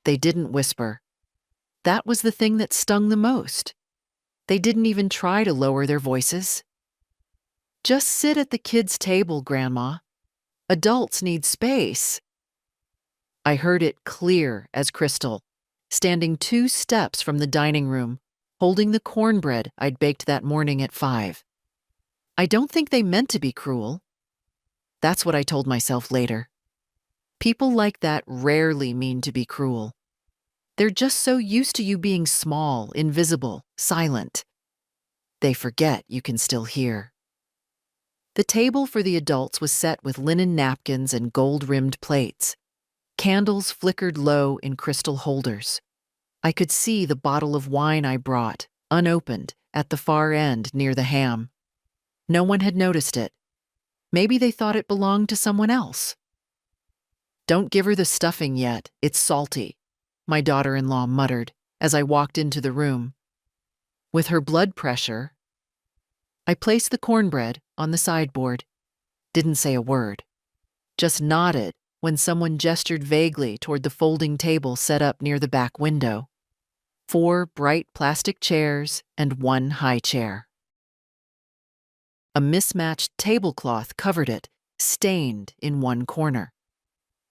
They didn't whisper. That was the thing that stung the most. They didn't even try to lower their voices. Just sit at the kids' table, Grandma. Adults need space. I heard it clear as crystal, standing 2 steps from the dining room, holding the cornbread I'd baked that morning at 5. I don't think they meant to be cruel. That's what I told myself later. People like that rarely mean to be cruel. They're just so used to you being small, invisible, silent. They forget you can still hear. The table for the adults was set with linen napkins and gold-rimmed plates. Candles flickered low in crystal holders. I could see the bottle of wine I brought, unopened, at the far end near the ham. No one had noticed it. Maybe they thought it belonged to someone else. "Don't give her the stuffing yet, it's salty," my daughter-in-law muttered as I walked into the room. With her blood pressure, I placed the cornbread on the sideboard. Didn't say a word. Just nodded when someone gestured vaguely toward the folding table set up near the back window. 4 bright plastic chairs and 1 high chair. A mismatched tablecloth covered it, stained in one corner.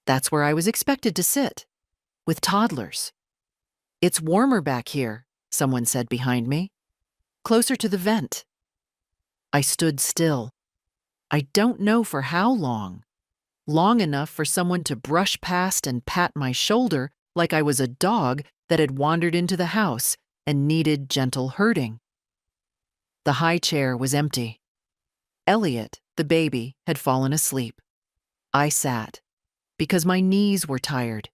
That's where I was expected to sit, with toddlers. "It's warmer back here," someone said behind me. "Closer to the vent." I stood still. I don't know for how long. Long enough for someone to brush past and pat my shoulder like I was a dog that had wandered into the house and needed gentle herding. The high chair was empty. Elliot, the baby, had fallen asleep. I sat, because my knees were tired,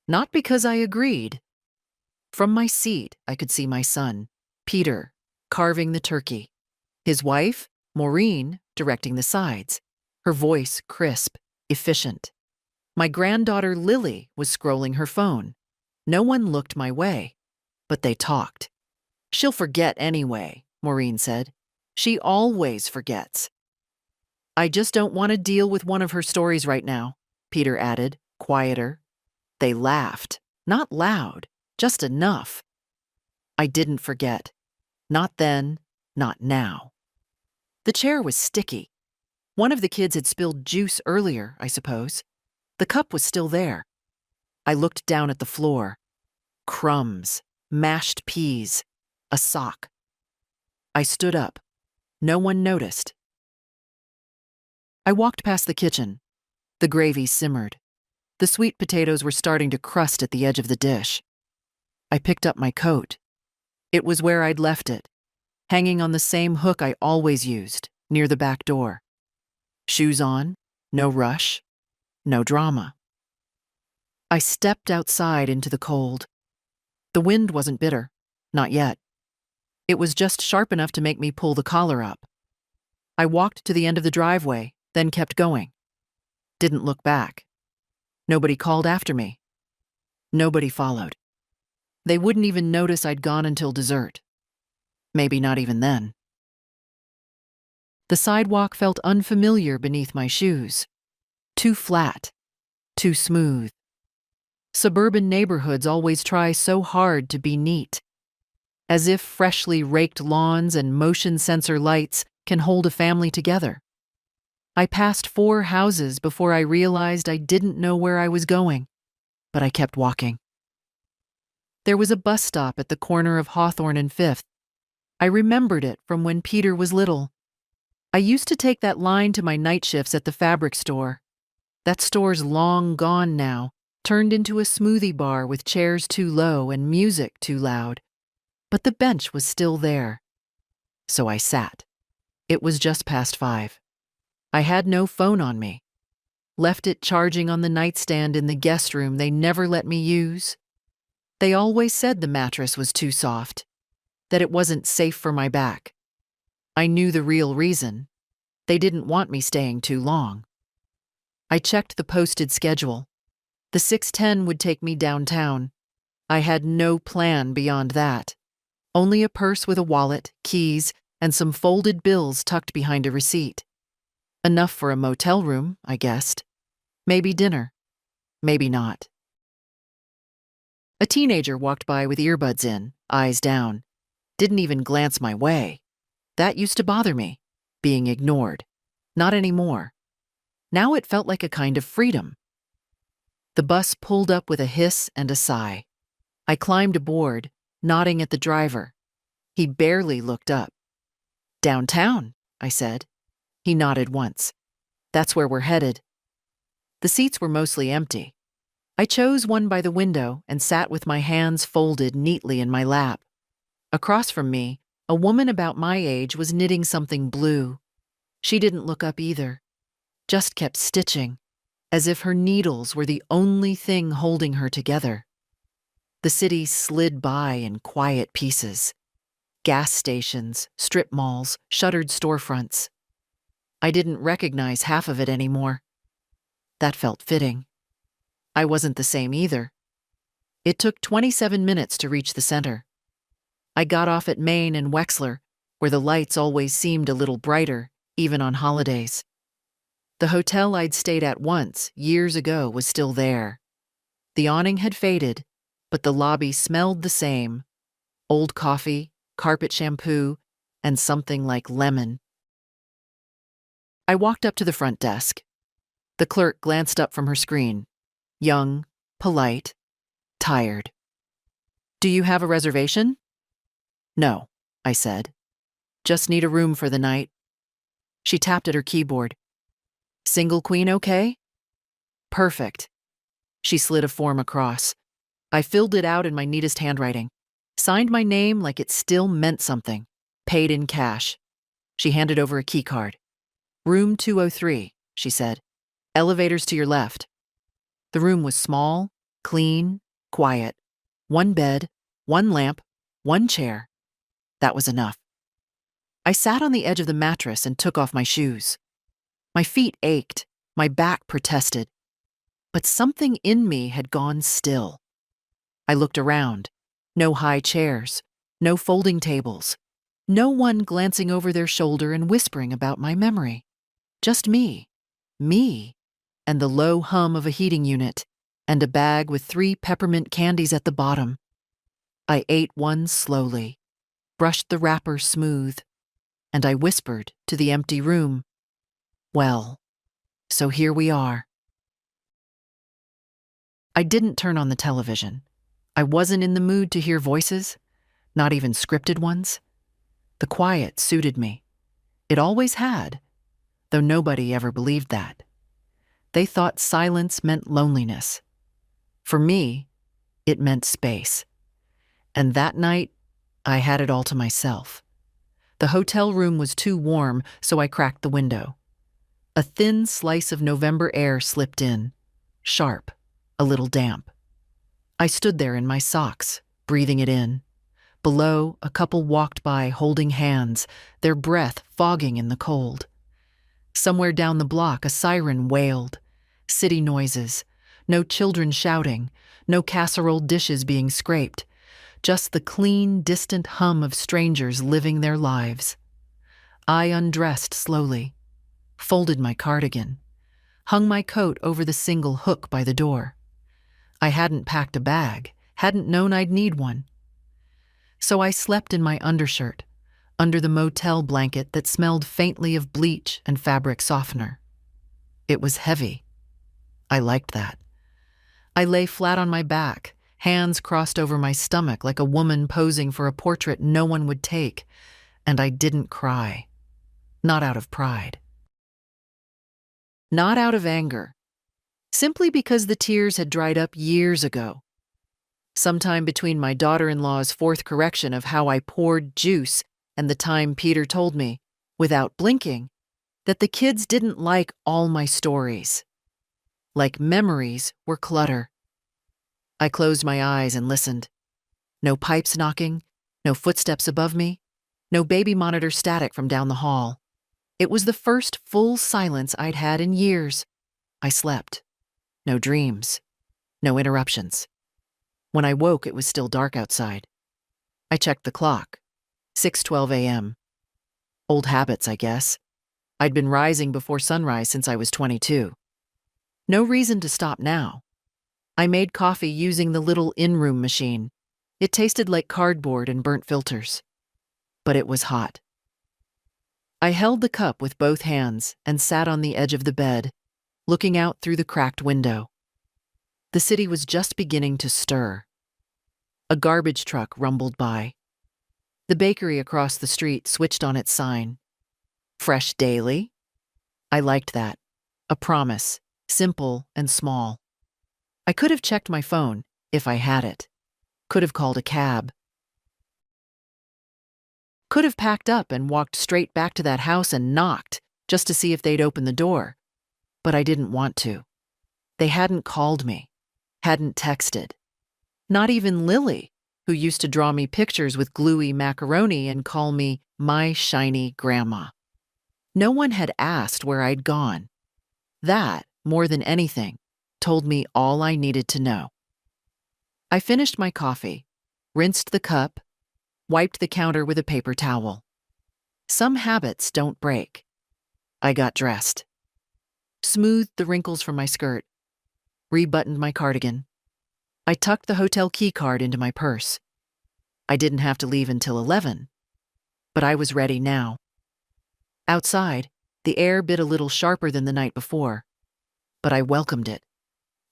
not because I agreed. From my seat, I could see my son, Peter, carving the turkey. His wife, Maureen, directing the sides, her voice crisp, efficient. My granddaughter Lily was scrolling her phone. No one looked my way, but they talked. "She'll forget anyway," Maureen said. "She always forgets." "I just don't want to deal with one of her stories right now," Peter added, quieter. They laughed, not loud, just enough. I didn't forget. Not then, not now. The chair was sticky. One of the kids had spilled juice earlier, I suppose. The cup was still there. I looked down at the floor. Crumbs, mashed peas, a sock. I stood up. No one noticed. I walked past the kitchen. The gravy simmered. The sweet potatoes were starting to crust at the edge of the dish. I picked up my coat. It was where I'd left it, hanging on the same hook I always used, near the back door. Shoes on, no rush, no drama. I stepped outside into the cold. The wind wasn't bitter, not yet. It was just sharp enough to make me pull the collar up. I walked to the end of the driveway, then kept going. Didn't look back. Nobody called after me. Nobody followed. They wouldn't even notice I'd gone until dessert. Maybe not even then. The sidewalk felt unfamiliar beneath my shoes. Too flat. Too smooth. Suburban neighborhoods always try so hard to be neat. As if freshly raked lawns and motion sensor lights can hold a family together. I passed 4 houses before I realized I didn't know where I was going, but I kept walking. There was a bus stop at the corner of Hawthorne and 5th. I remembered it from when Peter was little. I used to take that line to my night shifts at the fabric store. That store's long gone now, turned into a smoothie bar with chairs too low and music too loud. But the bench was still there. So I sat. It was just past 5. I had no phone on me. Left it charging on the nightstand in the guest room they never let me use. They always said the mattress was too soft, that it wasn't safe for my back. I knew the real reason. They didn't want me staying too long. I checked the posted schedule. The 6:10 would take me downtown. I had no plan beyond that. Only a purse with a wallet, keys, and some folded bills tucked behind a receipt. Enough for a motel room, I guessed. Maybe dinner. Maybe not. A teenager walked by with earbuds in, eyes down. Didn't even glance my way. That used to bother me, being ignored. Not anymore. Now it felt like a kind of freedom. The bus pulled up with a hiss and a sigh. I climbed aboard, nodding at the driver. He barely looked up. "Downtown," I said. He nodded once. "That's where we're headed." The seats were mostly empty. I chose one by the window and sat with my hands folded neatly in my lap. Across from me, a woman about my age was knitting something blue. She didn't look up either, just kept stitching, as if her needles were the only thing holding her together. The city slid by in quiet pieces. Gas stations, strip malls, shuttered storefronts. I didn't recognize half of it anymore. That felt fitting. I wasn't the same either. It took 27 minutes to reach the center. I got off at Main and Wexler, where the lights always seemed a little brighter, even on holidays. The hotel I'd stayed at once, years ago, was still there. The awning had faded, but the lobby smelled the same. Old coffee, carpet shampoo, and something like lemon. I walked up to the front desk. The clerk glanced up from her screen. Young, polite, tired. "Do you have a reservation?" "No," I said. "Just need a room for the night." She tapped at her keyboard. "Single queen okay?" "Perfect." She slid a form across. I filled it out in my neatest handwriting. Signed my name like it still meant something. Paid in cash. She handed over a key card. "Room 203, she said. "Elevators to your left." The room was small, clean, quiet. One bed, one lamp, one chair. That was enough. I sat on the edge of the mattress and took off my shoes. My feet ached, my back protested. But something in me had gone still. I looked around. No high chairs, no folding tables, no one glancing over their shoulder and whispering about my memory. Just me, and the low hum of a heating unit, and a bag with 3 peppermint candies at the bottom. I ate one slowly, brushed the wrapper smooth, and I whispered to the empty room, "Well, so here we are." I didn't turn on the television. I wasn't in the mood to hear voices, not even scripted ones. The quiet suited me. It always had, though nobody ever believed that. They thought silence meant loneliness. For me, it meant space. And that night, I had it all to myself. The hotel room was too warm, so I cracked the window. A thin slice of November air slipped in, sharp, a little damp. I stood there in my socks, breathing it in. Below, a couple walked by holding hands, their breath fogging in the cold. Somewhere down the block, a siren wailed. City noises. No children shouting. No casserole dishes being scraped. Just the clean, distant hum of strangers living their lives. I undressed slowly, folded my cardigan, hung my coat over the single hook by the door. I hadn't packed a bag, hadn't known I'd need one. So I slept in my undershirt, under the motel blanket that smelled faintly of bleach and fabric softener. It was heavy. I liked that. I lay flat on my back, hands crossed over my stomach like a woman posing for a portrait no one would take, and I didn't cry. Not out of pride. Not out of anger. Simply because the tears had dried up years ago. Sometime between my daughter-in-law's 4th correction of how I poured juice and the time Peter told me, without blinking, that the kids didn't like all my stories. Like memories were clutter. I closed my eyes and listened. No pipes knocking, no footsteps above me, no baby monitor static from down the hall. It was the first full silence I'd had in years. I slept. No dreams. No interruptions. When I woke, it was still dark outside. I checked the clock. 6:12 a.m. Old habits, I guess. I'd been rising before sunrise since I was 22. No reason to stop now. I made coffee using the little in-room machine. It tasted like cardboard and burnt filters. But it was hot. I held the cup with both hands and sat on the edge of the bed, looking out through the cracked window. The city was just beginning to stir. A garbage truck rumbled by. The bakery across the street switched on its sign. Fresh daily? I liked that. A promise, simple and small. I could have checked my phone, if I had it. Could have called a cab. Could have packed up and walked straight back to that house and knocked, just to see if they'd open the door. But I didn't want to. They hadn't called me, hadn't texted. Not even Lily, who used to draw me pictures with gluey macaroni and call me my shiny grandma. No one had asked where I'd gone. That, more than anything, told me all I needed to know. I finished my coffee, rinsed the cup, wiped the counter with a paper towel. Some habits don't break. I got dressed. Smoothed the wrinkles from my skirt. Rebuttoned my cardigan. I tucked the hotel key card into my purse. I didn't have to leave until 11, but I was ready now. Outside, the air bit a little sharper than the night before, but I welcomed it.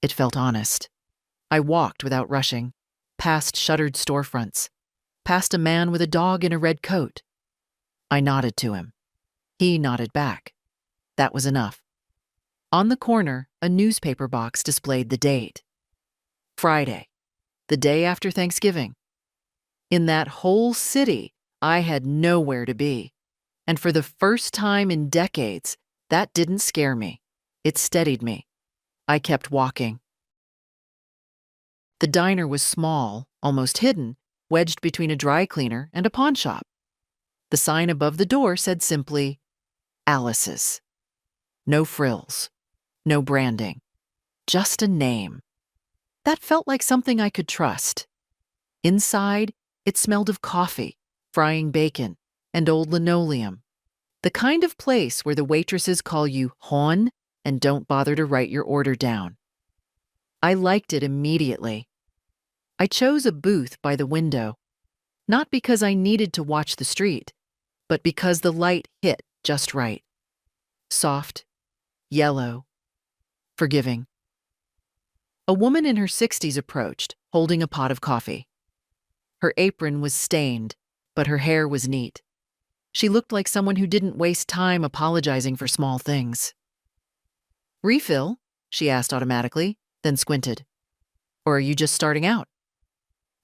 It felt honest. I walked without rushing, past shuttered storefronts, past a man with a dog in a red coat. I nodded to him. He nodded back. That was enough. On the corner, a newspaper box displayed the date. Friday, the day after Thanksgiving. In that whole city, I had nowhere to be. And for the first time in decades, that didn't scare me. It steadied me. I kept walking. The diner was small, almost hidden, wedged between a dry cleaner and a pawn shop. The sign above the door said simply, Alice's. No frills, no branding, just a name. That felt like something I could trust. Inside, it smelled of coffee, frying bacon, and old linoleum. The kind of place where the waitresses call you hon and don't bother to write your order down. I liked it immediately. I chose a booth by the window, not because I needed to watch the street, but because the light hit just right. Soft, yellow, forgiving. A woman in her 60s approached, holding a pot of coffee. Her apron was stained, but her hair was neat. She looked like someone who didn't waste time apologizing for small things. Refill? She asked automatically, then squinted. Or are you just starting out?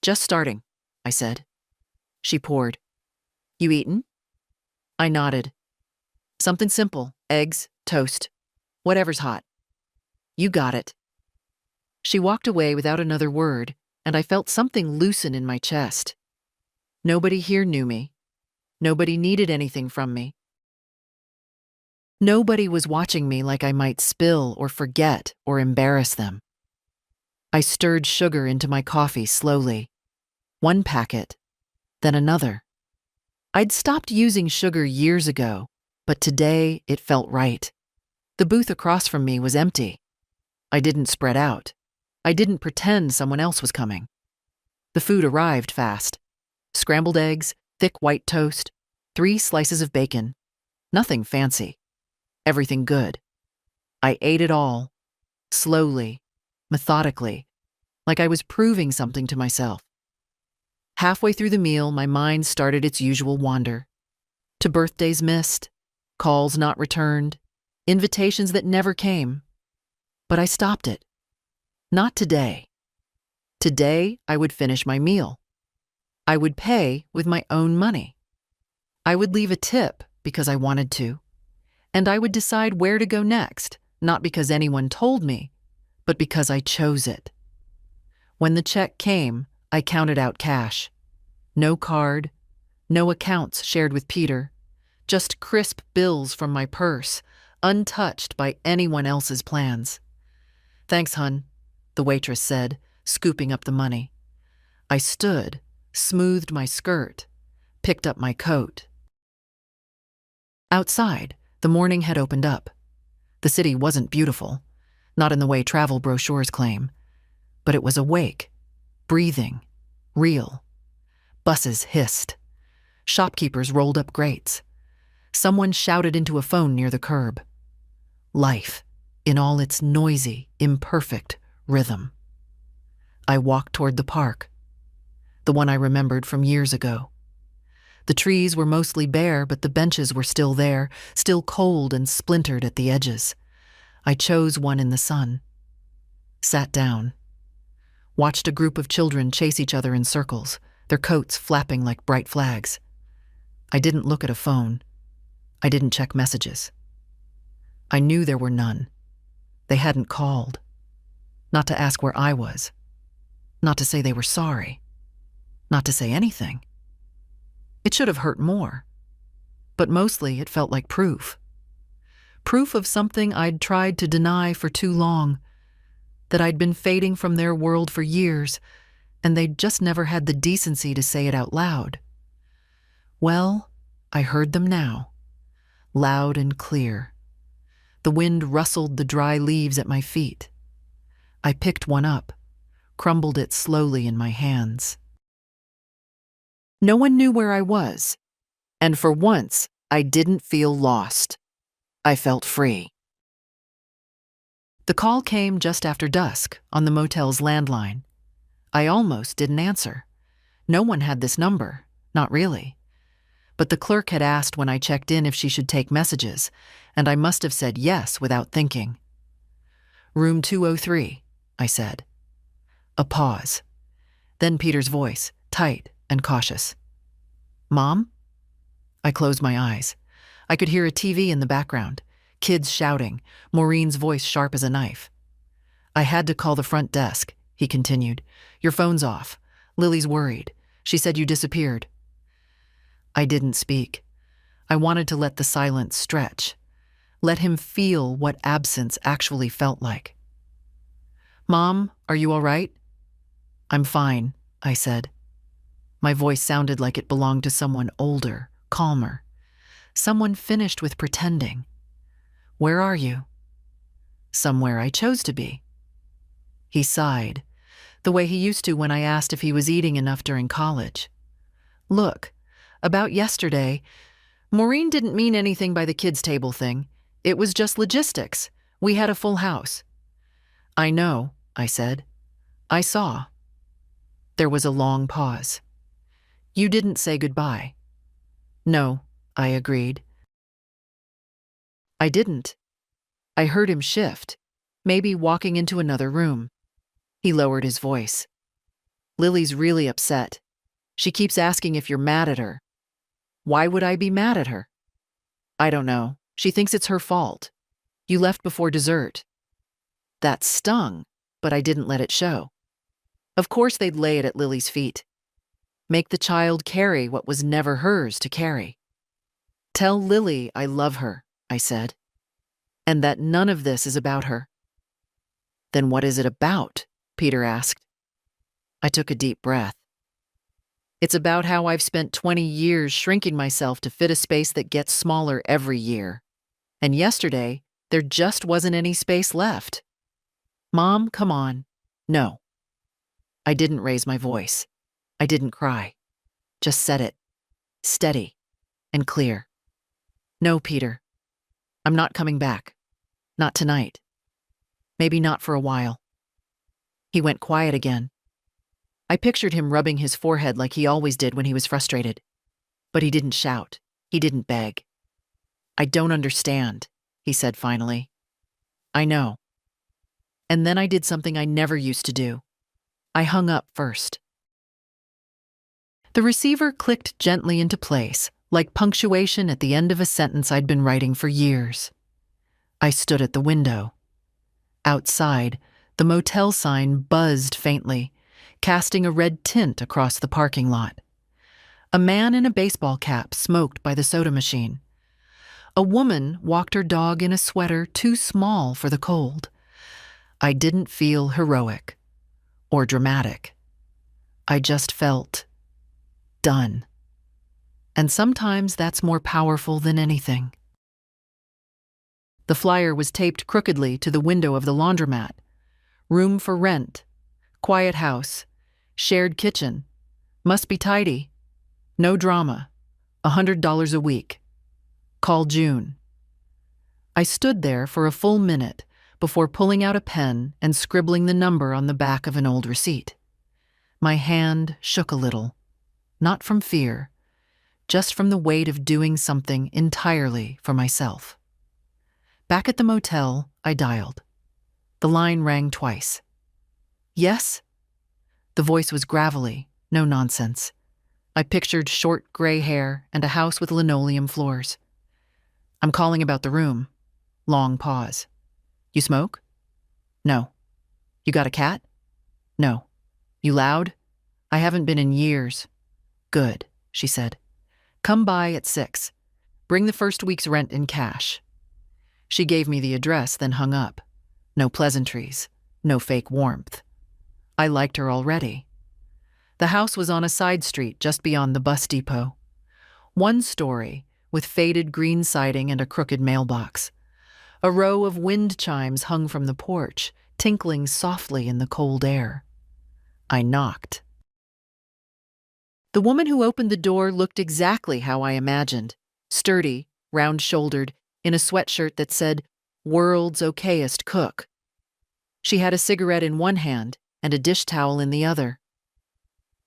Just starting, I said. She poured. You eaten? I nodded. Something simple, eggs, toast, whatever's hot. You got it. She walked away without another word, and I felt something loosen in my chest. Nobody here knew me. Nobody needed anything from me. Nobody was watching me like I might spill or forget or embarrass them. I stirred sugar into my coffee slowly. One packet, then another. I'd stopped using sugar years ago, but today it felt right. The booth across from me was empty. I didn't spread out. I didn't pretend someone else was coming. The food arrived fast. Scrambled eggs, thick white toast, 3 slices of bacon. Nothing fancy. Everything good. I ate it all, slowly, methodically, like I was proving something to myself. Halfway through the meal, my mind started its usual wander. To birthdays missed, calls not returned, invitations that never came. But I stopped it. Not today. Today, I would finish my meal. I would pay with my own money. I would leave a tip because I wanted to. And I would decide where to go next, not because anyone told me, but because I chose it. When the check came, I counted out cash. No card, no accounts shared with Peter, just crisp bills from my purse, untouched by anyone else's plans. Thanks, hun, the waitress said, scooping up the money. I stood, smoothed my skirt, picked up my coat. Outside, the morning had opened up. The city wasn't beautiful, not in the way travel brochures claim, but it was awake, breathing, real. Buses hissed. Shopkeepers rolled up grates. Someone shouted into a phone near the curb. Life, in all its noisy, imperfect rhythm. I walked toward the park, the one I remembered from years ago. The trees were mostly bare, but the benches were still there, still cold and splintered at the edges. I chose one in the sun. Sat down. Watched a group of children chase each other in circles, their coats flapping like bright flags. I didn't look at a phone. I didn't check messages. I knew there were none. They hadn't called. Not to ask where I was. Not to say they were sorry. Not to say anything. It should have hurt more. But mostly it felt like proof. Proof of something I'd tried to deny for too long, that I'd been fading from their world for years, and they'd just never had the decency to say it out loud. Well, I heard them now, loud and clear. The wind rustled the dry leaves at my feet. I picked one up, crumbled it slowly in my hands. No one knew where I was, and for once, I didn't feel lost. I felt free. The call came just after dusk on the motel's landline. I almost didn't answer. No one had this number, not really. But the clerk had asked when I checked in if she should take messages, and I must have said yes without thinking. Room 203, I said. A pause. Then Peter's voice, tight and cautious. Mom? I closed my eyes. I could hear a TV in the background, kids shouting, Maureen's voice sharp as a knife. I had to call the front desk, he continued. Your phone's off. Lily's worried. She said you disappeared. I didn't speak. I wanted to let the silence stretch. Let him feel what absence actually felt like. Mom, are you all right? I'm fine, I said. My voice sounded like it belonged to someone older, calmer. Someone finished with pretending. Where are you? Somewhere I chose to be. He sighed, the way he used to when I asked if he was eating enough during college. Look, about yesterday, Maureen didn't mean anything by the kids' table thing. It was just logistics. We had a full house. I know, I said. I saw. There was a long pause. You didn't say goodbye. No, I agreed. I didn't. I heard him shift, maybe walking into another room. He lowered his voice. Lily's really upset. She keeps asking if you're mad at her. Why would I be mad at her? I don't know. She thinks it's her fault. You left before dessert. That stung, but I didn't let it show. Of course they'd lay it at Lily's feet. Make the child carry what was never hers to carry. Tell Lily I love her, I said, and that none of this is about her. Then what is it about? Peter asked. I took a deep breath. It's about how I've spent 20 years shrinking myself to fit a space that gets smaller every year. And yesterday, there just wasn't any space left. Mom, come on. No. I didn't raise my voice. I didn't cry. Just said it. Steady and clear. No, Peter. I'm not coming back. Not tonight. Maybe not for a while. He went quiet again. I pictured him rubbing his forehead like he always did when he was frustrated. But he didn't shout. He didn't beg. I don't understand, he said finally. I know. And then I did something I never used to do. I hung up first. The receiver clicked gently into place, like punctuation at the end of a sentence I'd been writing for years. I stood at the window. Outside, the motel sign buzzed faintly, casting a red tint across the parking lot. A man in a baseball cap smoked by the soda machine. A woman walked her dog in a sweater too small for the cold. I didn't feel heroic or dramatic. I just felt done. And sometimes that's more powerful than anything. The flyer was taped crookedly to the window of the laundromat. Room for rent. Quiet house. Shared kitchen. Must be tidy. No drama. $100 a week. Call June. I stood there for a full minute before pulling out a pen and scribbling the number on the back of an old receipt. My hand shook a little, not from fear, just from the weight of doing something entirely for myself. Back at the motel, I dialed. The line rang twice. Yes? The voice was gravelly, no nonsense. I pictured short gray hair and a house with linoleum floors. I'm calling about the room. Long pause. You smoke? No. You got a cat? No. You loud? I haven't been in years. Good, she said. Come by at 6. Bring the first week's rent in cash. She gave me the address, then hung up. No pleasantries, no fake warmth. I liked her already. The house was on a side street just beyond the bus depot. One story, with faded green siding and a crooked mailbox. A row of wind chimes hung from the porch, tinkling softly in the cold air. I knocked. The woman who opened the door looked exactly how I imagined. Sturdy, round-shouldered, in a sweatshirt that said, "World's okayest cook." She had a cigarette in one hand and a dish towel in the other.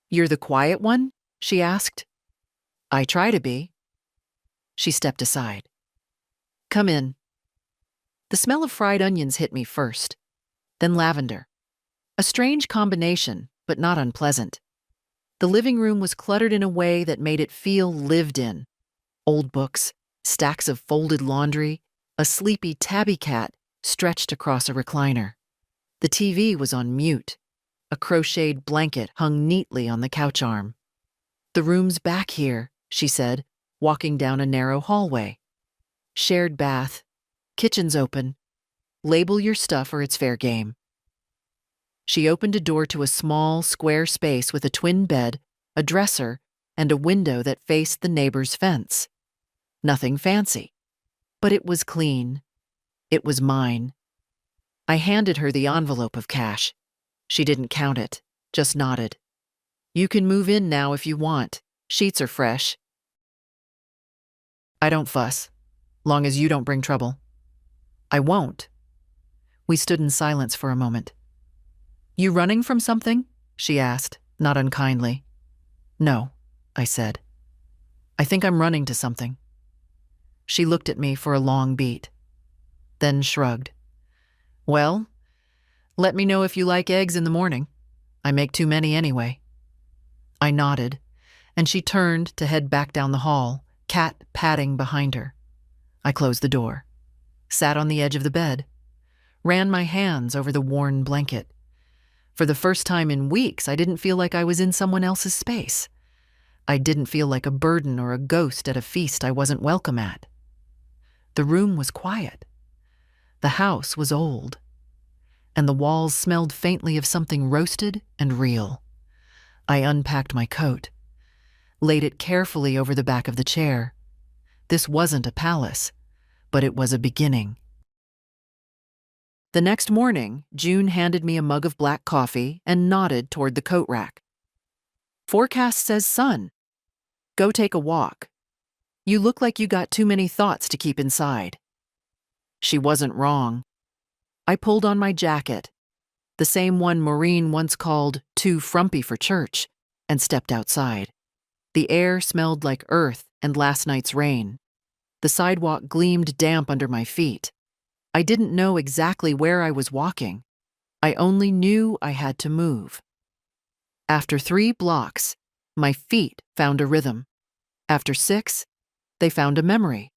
"You're the quiet one?" she asked. "I try to be." She stepped aside. "Come in." The smell of fried onions hit me first, then lavender. A strange combination, but not unpleasant. The living room was cluttered in a way that made it feel lived in. Old books, stacks of folded laundry, a sleepy tabby cat stretched across a recliner. The TV was on mute. A crocheted blanket hung neatly on the couch arm. "The room's back here," she said, walking down a narrow hallway. "Shared bath. Kitchen's open. Label your stuff or it's fair game." She opened a door to a small, square space with a twin bed, a dresser, and a window that faced the neighbor's fence. Nothing fancy. But it was clean. It was mine. I handed her the envelope of cash. She didn't count it, just nodded. "You can move in now if you want. Sheets are fresh." "I don't fuss, long as you don't bring trouble." "I won't." We stood in silence for a moment. "You running from something?" she asked, not unkindly. "No," I said. "I think I'm running to something." She looked at me for a long beat, then shrugged. "Well, let me know if you like eggs in the morning. I make too many anyway." I nodded, and she turned to head back down the hall, cat padding behind her. I closed the door, sat on the edge of the bed, ran my hands over the worn blanket. For the first time in weeks, I didn't feel like I was in someone else's space. I didn't feel like a burden or a ghost at a feast I wasn't welcome at. The room was quiet. The house was old. And the walls smelled faintly of something roasted and real. I unpacked my coat, laid it carefully over the back of the chair. This wasn't a palace, but it was a beginning. The next morning, June handed me a mug of black coffee and nodded toward the coat rack. "Forecast says sun. Go take a walk. You look like you got too many thoughts to keep inside." She wasn't wrong. I pulled on my jacket, the same one Maureen once called too frumpy for church, and stepped outside. The air smelled like earth and last night's rain. The sidewalk gleamed damp under my feet. I didn't know exactly where I was walking. I only knew I had to move. After 3 blocks, my feet found a rhythm. After 6, they found a memory.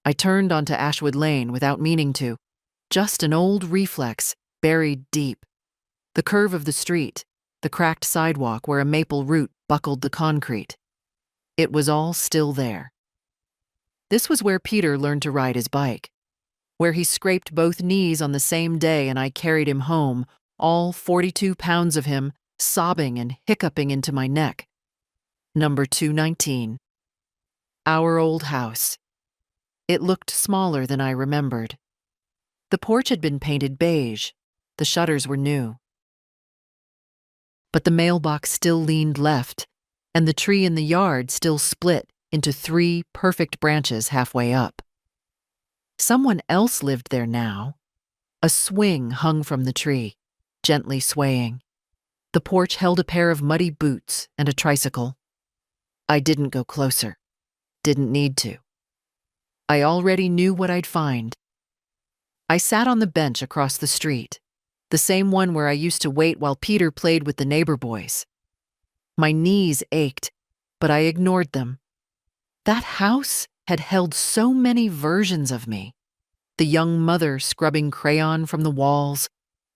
I turned onto Ashwood Lane without meaning to, just an old reflex buried deep. The curve of the street, the cracked sidewalk where a maple root buckled the concrete. It was all still there. This was where Peter learned to ride his bike, where he scraped both knees on the same day and I carried him home, all 42 pounds of him, sobbing and hiccuping into my neck. Number 219. Our old house. It looked smaller than I remembered. The porch had been painted beige. The shutters were new. but the mailbox still leaned left, and the tree in the yard still split into 3 perfect branches halfway up. Someone else lived there now. A swing hung from the tree, gently swaying. The porch held a pair of muddy boots and a tricycle. I didn't go closer. Didn't need to. I already knew what I'd find. I sat on the bench across the street, the same one where I used to wait while Peter played with the neighbor boys. My knees ached, but I ignored them. That house had held so many versions of me. The young mother scrubbing crayon from the walls,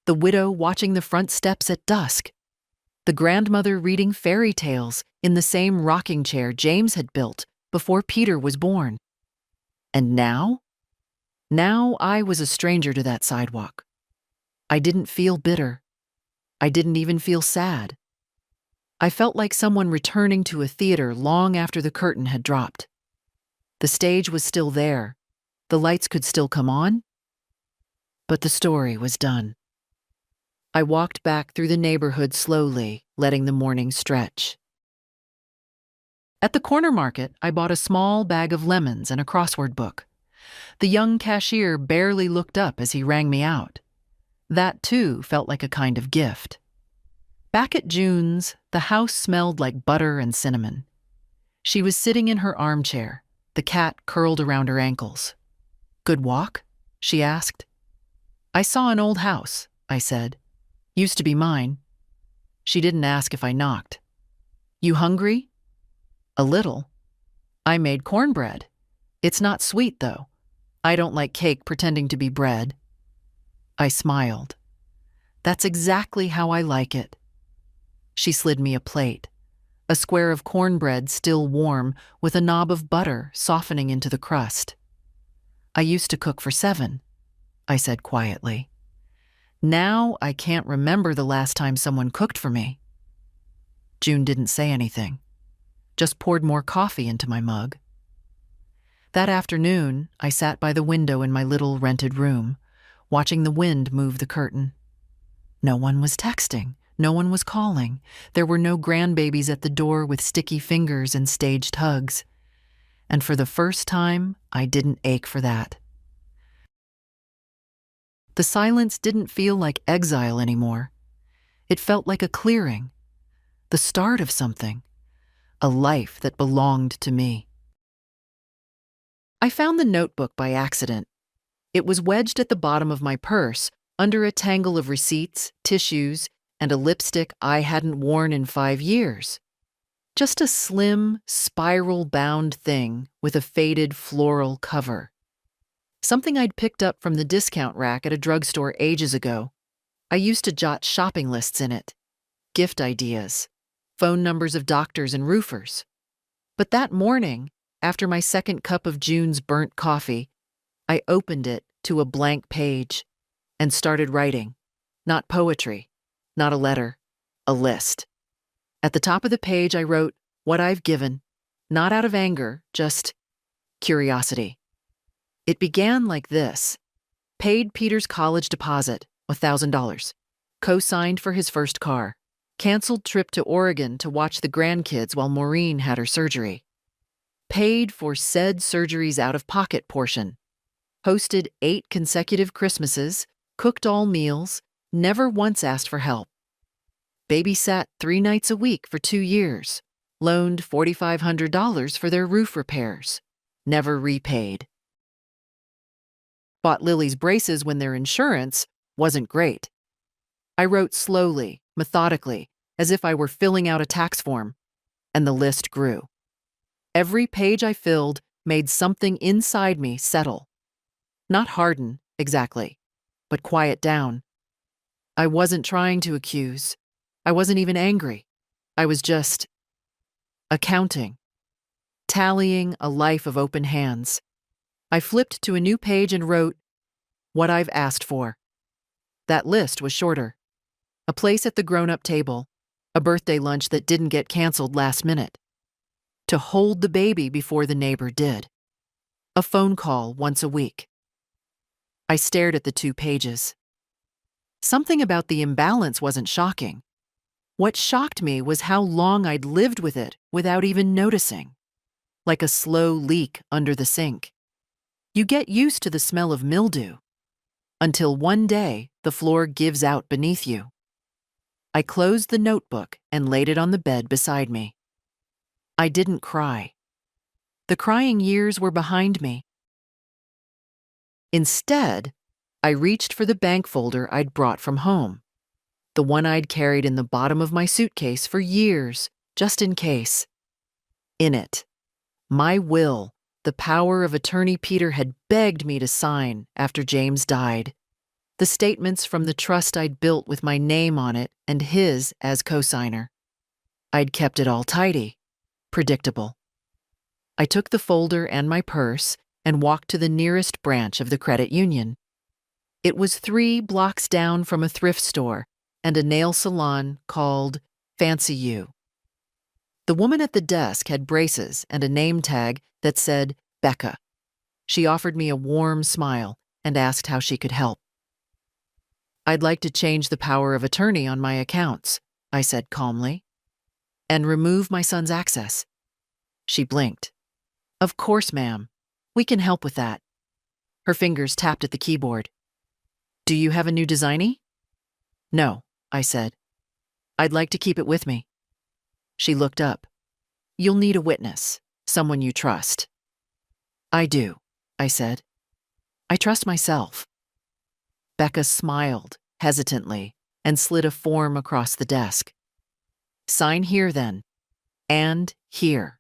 the widow watching the front steps at dusk, the grandmother reading fairy tales in the same rocking chair James had built before Peter was born. And now? Now I was a stranger to that sidewalk. I didn't feel bitter. I didn't even feel sad. I felt like someone returning to a theater long after the curtain had dropped. The stage was still there. The lights could still come on. But the story was done. I walked back through the neighborhood slowly, letting the morning stretch. At the corner market, I bought a small bag of lemons and a crossword book. The young cashier barely looked up as he rang me out. That, too, felt like a kind of gift. Back at June's, the house smelled like butter and cinnamon. She was sitting in her armchair, the cat curled around her ankles. "Good walk?" she asked. "I saw an old house," I said. "Used to be mine." She didn't ask if I knocked. "You hungry?" "A little." "I made cornbread. It's not sweet, though. I don't like cake pretending to be bread." I smiled. "That's exactly how I like it." She slid me a plate, a square of cornbread still warm with a knob of butter softening into the crust. "I used to cook for 7, I said quietly. "Now I can't remember the last time someone cooked for me." June didn't say anything, just poured more coffee into my mug. That afternoon, I sat by the window in my little rented room, watching the wind move the curtain. No one was texting. No one was calling. There were no grandbabies at the door with sticky fingers and staged hugs. And for the first time, I didn't ache for that. The silence didn't feel like exile anymore. It felt like a clearing, the start of something, a life that belonged to me. I found the notebook by accident. It was wedged at the bottom of my purse, under a tangle of receipts, tissues, and a lipstick I hadn't worn in 5 years. Just a slim, spiral-bound thing with a faded floral cover. Something I'd picked up from the discount rack at a drugstore ages ago. I used to jot shopping lists in it, gift ideas, phone numbers of doctors and roofers. But that morning, after my second cup of June's burnt coffee, I opened it to a blank page and started writing. Not poetry, not a letter, a list. At the top of the page, I wrote what I've given, not out of anger, just curiosity. It began like this: paid Peter's college deposit, $1,000. Co-signed for his first car. Canceled trip to Oregon to watch the grandkids while Maureen had her surgery. Paid for said surgery's out-of-pocket portion. Hosted 8 consecutive Christmases, cooked all meals, never once asked for help. Babysat 3 nights a week for 2 years. Loaned $4,500 for their roof repairs. Never repaid. Bought Lily's braces when their insurance wasn't great. I wrote slowly, methodically, as if I were filling out a tax form, and the list grew. Every page I filled made something inside me settle. Not harden, exactly, but quiet down. I wasn't trying to accuse. I wasn't even angry. I was just accounting, tallying a life of open hands. I flipped to a new page and wrote, what I've asked for. That list was shorter. A place at the grown-up table, a birthday lunch that didn't get canceled last minute. To hold the baby before the neighbor did. A phone call once a week. I stared at the 2 pages. Something about the imbalance wasn't shocking. What shocked me was how long I'd lived with it without even noticing, like a slow leak under the sink. You get used to the smell of mildew, until one day the floor gives out beneath you. I closed the notebook and laid it on the bed beside me. I didn't cry. The crying years were behind me. Instead, I reached for the bank folder I'd brought from home, the one I'd carried in the bottom of my suitcase for years, just in case. In it, my will, the power of attorney Peter had begged me to sign after James died, the statements from the trust I'd built with my name on it and his as co-signer. I'd kept it all tidy, predictable. I took the folder and my purse and walked to the nearest branch of the credit union. It was 3 blocks down from a thrift store and a nail salon called Fancy You. The woman at the desk had braces and a name tag that said Becca. She offered me a warm smile and asked how she could help. "I'd like to change the power of attorney on my accounts," I said calmly, "and remove my son's access." She blinked. "Of course, ma'am. We can help with that." Her fingers tapped at the keyboard. "Do you have a new designy?" "No," I said. "I'd like to keep it with me." She looked up. "You'll need a witness, someone you trust." "I do," I said. "I trust myself." Becca smiled hesitantly and slid a form across the desk. "Sign here then, and here."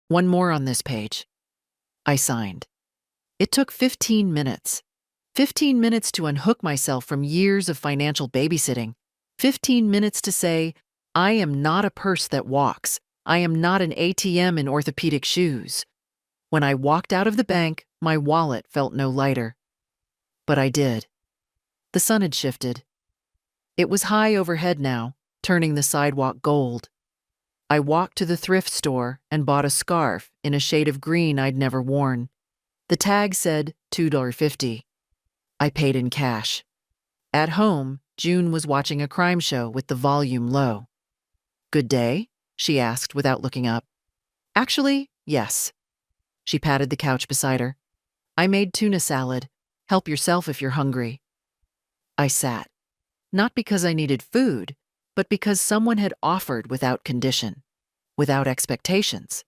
"One more on this page." I signed. It took 15 minutes. 15 minutes to unhook myself from years of financial babysitting. 15 minutes to say, I am not a purse that walks. I am not an ATM in orthopedic shoes. When I walked out of the bank, my wallet felt no lighter. But I did. The sun had shifted. It was high overhead now, turning the sidewalk gold. I walked to the thrift store and bought a scarf in a shade of green I'd never worn. The tag said $2.50. I paid in cash. At home, June was watching a crime show with the volume low. "Good day?" she asked without looking up. "Actually, yes." She patted the couch beside her. "I made tuna salad. Help yourself if you're hungry." I sat, not because I needed food, but because someone had offered without condition, without expectations.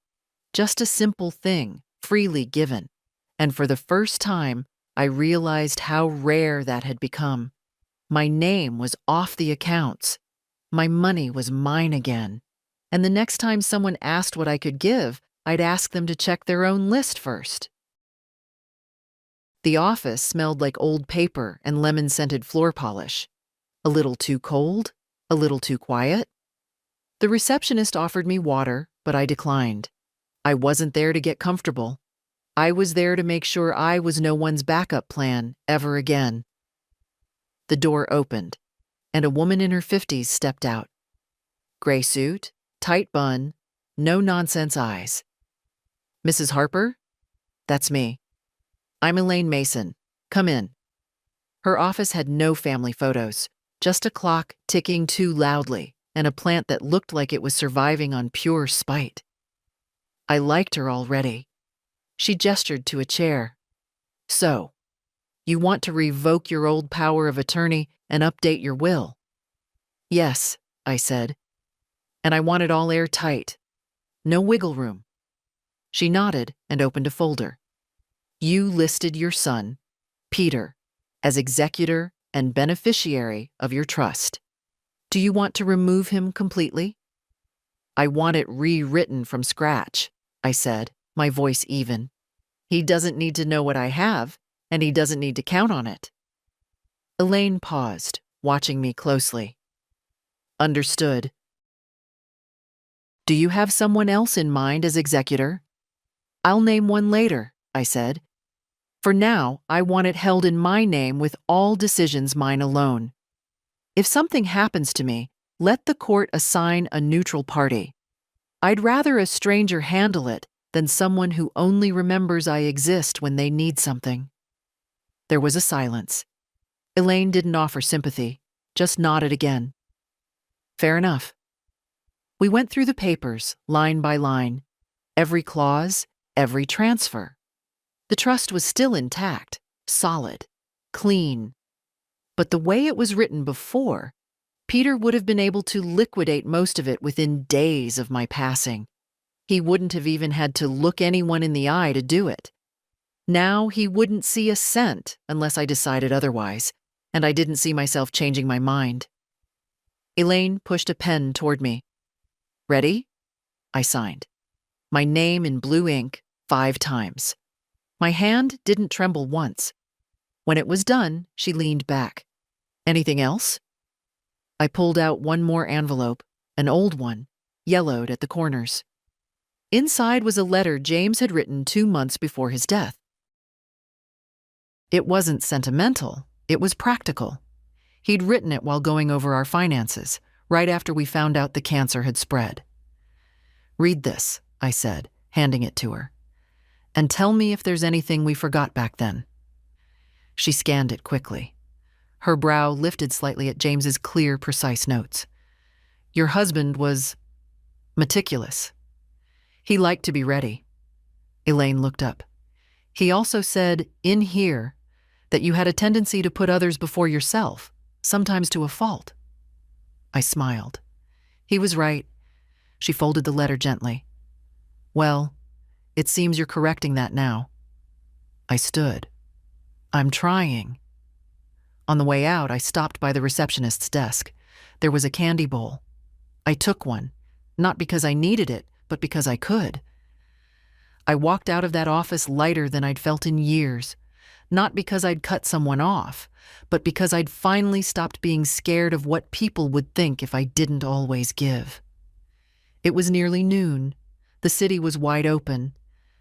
Just a simple thing, freely given. And for the first time, I realized how rare that had become. My name was off the accounts. My money was mine again. And the next time someone asked what I could give, I'd ask them to check their own list first. The office smelled like old paper and lemon-scented floor polish. A little too cold, a little too quiet. The receptionist offered me water, but I declined. I wasn't there to get comfortable. I was there to make sure I was no one's backup plan ever again. The door opened, and a woman in her 50s stepped out. Gray suit, tight bun, no-nonsense eyes. "Mrs. Harper?" "That's me." "I'm Elaine Mason. Come in." Her office had no family photos, just a clock ticking too loudly and a plant that looked like it was surviving on pure spite. I liked her already. She gestured to a chair. "So, you want to revoke your old power of attorney and update your will?" "Yes," I said. "And I want it all airtight. No wiggle room." She nodded and opened a folder. "You listed your son, Peter, as executor and beneficiary of your trust. Do you want to remove him completely?" "I want it rewritten from scratch," I said, my voice even. "He doesn't need to know what I have, and he doesn't need to count on it." Elaine paused, watching me closely. "Understood. Do you have someone else in mind as executor?" "I'll name one later," I said. "For now, I want it held in my name with all decisions mine alone. If something happens to me, let the court assign a neutral party. I'd rather a stranger handle it than someone who only remembers I exist when they need something." There was a silence. Elaine didn't offer sympathy, just nodded again. Fair enough. We went through the papers, line by line, every clause, every transfer. The trust was still intact, solid, clean. But the way it was written before, Peter would have been able to liquidate most of it within days of my passing. He wouldn't have even had to look anyone in the eye to do it. Now he wouldn't see a cent unless I decided otherwise, and I didn't see myself changing my mind. Elaine pushed a pen toward me. Ready? I signed. My name in blue ink 5 times. My hand didn't tremble once. When it was done, she leaned back. Anything else? I pulled out one more envelope, an old one, yellowed at the corners. Inside was a letter James had written 2 months before his death. It wasn't sentimental, it was practical. He'd written it while going over our finances, right after we found out the cancer had spread. Read this, I said, handing it to her, and tell me if there's anything we forgot back then. She scanned it quickly. Her brow lifted slightly at James's clear, precise notes. Your husband was meticulous. He liked to be ready. Elaine looked up. He also said, in here, that you had a tendency to put others before yourself, sometimes to a fault. I smiled. He was right. She folded the letter gently. Well, it seems you're correcting that now. I stood. I'm trying. On the way out, I stopped by the receptionist's desk. There was a candy bowl. I took one, not because I needed it, but because I could. I walked out of that office lighter than I'd felt in years, not because I'd cut someone off, but because I'd finally stopped being scared of what people would think if I didn't always give. It was nearly noon. The city was wide open,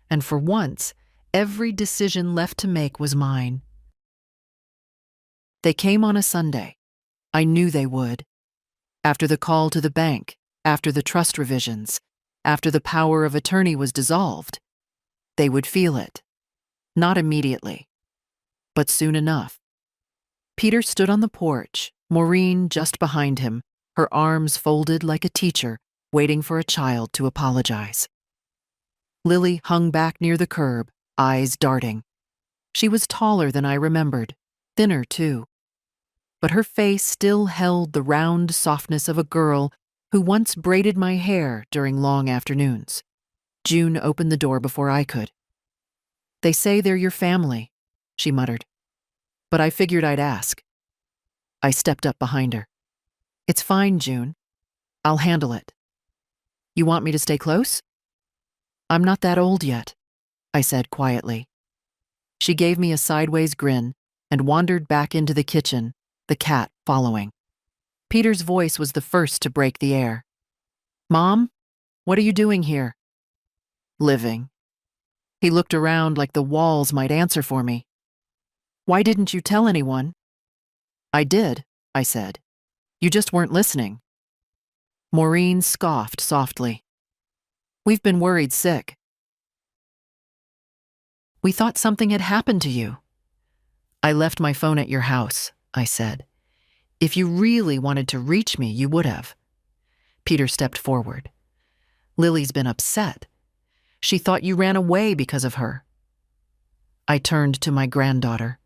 and for once, every decision left to make was mine. They came on a Sunday. I knew they would. After the call to the bank, after the trust revisions, after the power of attorney was dissolved, they would feel it. Not immediately, but soon enough. Peter stood on the porch, Maureen just behind him, her arms folded like a teacher, waiting for a child to apologize. Lily hung back near the curb, eyes darting. She was taller than I remembered, thinner too. But her face still held the round softness of a girl who once braided my hair during long afternoons. June opened the door before I could. They say they're your family, she muttered. But I figured I'd ask. I stepped up behind her. It's fine, June. I'll handle it. You want me to stay close? I'm not that old yet, I said quietly. She gave me a sideways grin and wandered back into the kitchen, the cat following. Peter's voice was the first to break the air. Mom, what are you doing here? Living. He looked around like the walls might answer for me. Why didn't you tell anyone? I did, I said. You just weren't listening. Maureen scoffed softly. We've been worried sick. We thought something had happened to you. I left my phone at your house, I said. If you really wanted to reach me, you would have. Peter stepped forward. Lily's been upset. She thought you ran away because of her. I turned to my granddaughter.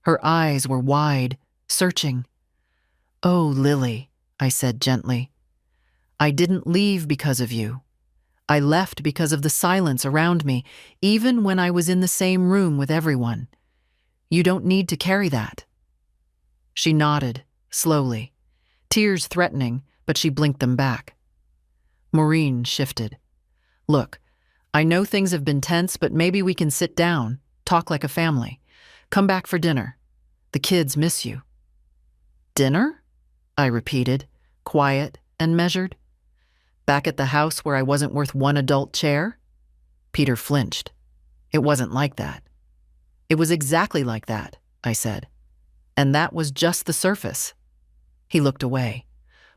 Her eyes were wide, searching. Oh, Lily, I said gently. I didn't leave because of you. I left because of the silence around me, even when I was in the same room with everyone. You don't need to carry that. She nodded, slowly, tears threatening, but she blinked them back. Maureen shifted. Look, I know things have been tense, but maybe we can sit down, talk like a family. Come back for dinner. The kids miss you. Dinner? I repeated, quiet and measured. Back at the house where I wasn't worth one adult chair? Peter flinched. It wasn't like that. It was exactly like that, I said. And that was just the surface. He looked away.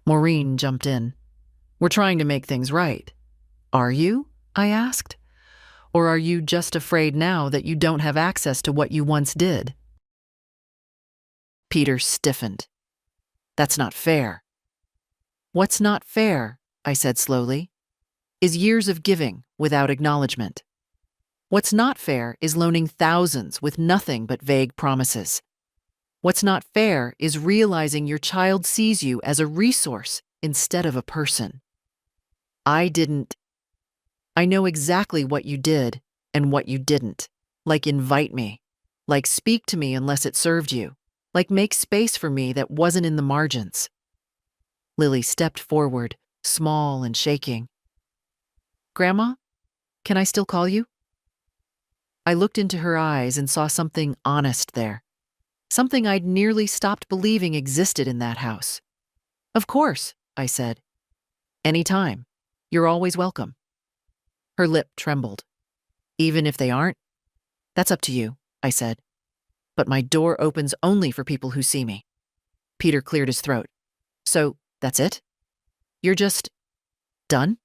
Maureen jumped in. We're trying to make things right. Are you? I asked. Or are you just afraid now that you don't have access to what you once did? Peter stiffened. That's not fair. What's not fair, I said slowly, is years of giving without acknowledgement. What's not fair is loaning thousands with nothing but vague promises. What's not fair is realizing your child sees you as a resource instead of a person. I know exactly what you did and what you didn't. Like invite me, like speak to me unless it served you, like make space for me that wasn't in the margins. Lily stepped forward, small and shaking. Grandma, can I still call you? I looked into her eyes and saw something honest there. Something I'd nearly stopped believing existed in that house. Of course, I said. Anytime. You're always welcome. Her lip trembled. Even if they aren't? That's up to you, I said. But my door opens only for people who see me. Peter cleared his throat. So, that's it? You're just done?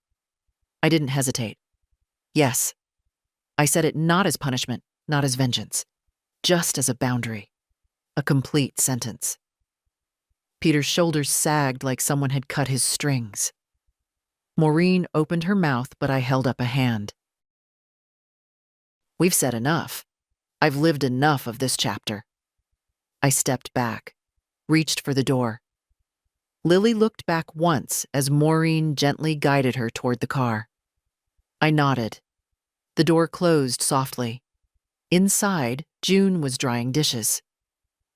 I didn't hesitate. Yes. I said it not as punishment, not as vengeance. Just as a boundary. A complete sentence. Peter's shoulders sagged like someone had cut his strings. Maureen opened her mouth, but I held up a hand. We've said enough. I've lived enough of this chapter. I stepped back, reached for the door. Lily looked back once as Maureen gently guided her toward the car. I nodded. The door closed softly. Inside, June was drying dishes.